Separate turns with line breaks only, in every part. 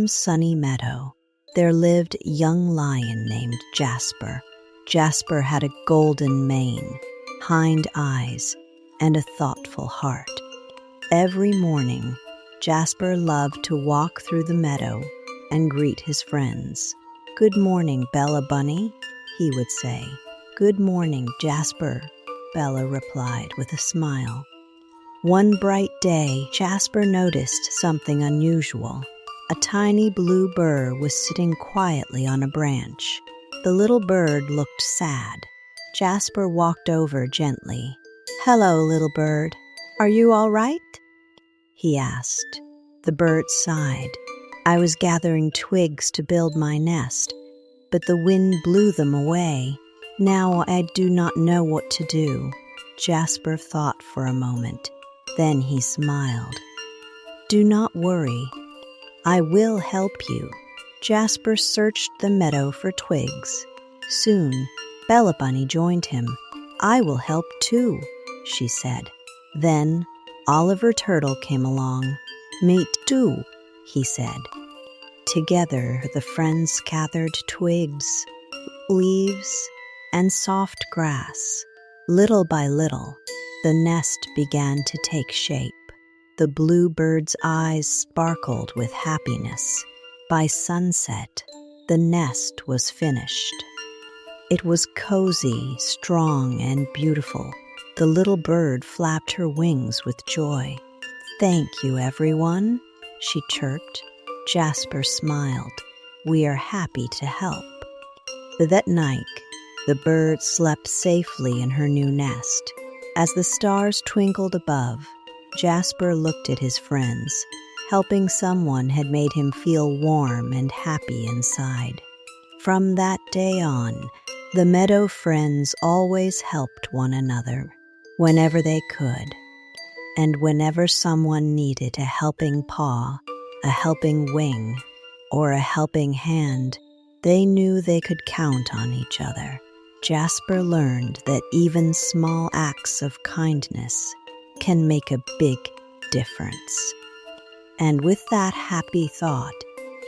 warm, sunny meadow, there lived a young lion named Jasper. Jasper had a golden mane, kind eyes, and a thoughtful heart. Every morning, Jasper loved to walk through the meadow and greet his friends. "Good morning, Bella Bunny," he would say. "Good morning, Jasper," Bella replied with a smile. One bright day, Jasper noticed something unusual. A tiny blue bird was sitting quietly on a branch. The little bird looked sad. Jasper walked over gently. "Hello, little bird. Are you all right?" he asked. The bird sighed. "I was gathering twigs to build my nest, but the wind blew them away. Now I do not know what to do." Jasper thought for a moment. Then he smiled. "Do not worry. I will help you." Jasper searched the meadow for twigs. Soon, Bella Bunny joined him. "I will help too," she said. Then Oliver Turtle came along. "Me too," he said. Together, the friends gathered twigs, leaves, and soft grass. Little by little, the nest began to take shape. The bluebird's eyes sparkled with happiness. By sunset, the nest was finished. It was cozy, strong, and beautiful. The little bird flapped her wings with joy. "Thank you, everyone," she chirped. Jasper smiled. "We are happy to help." That night, the bird slept safely in her new nest. As the stars twinkled above, Jasper looked at his friends. Helping someone had made him feel warm and happy inside. From that day on, the meadow friends always helped one another whenever they could. And whenever someone needed a helping paw, a helping wing, or a helping hand, they knew they could count on each other. Jasper learned that even small acts of kindness can make a big difference. And with that happy thought,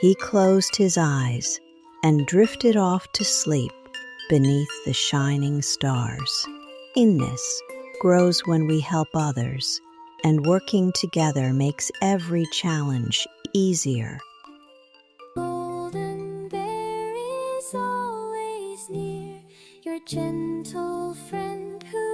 he closed his eyes and drifted off to sleep beneath the shining stars. Kindness grows when we help others, and working together makes every challenge easier.
Golden bear is always near, your gentle friend who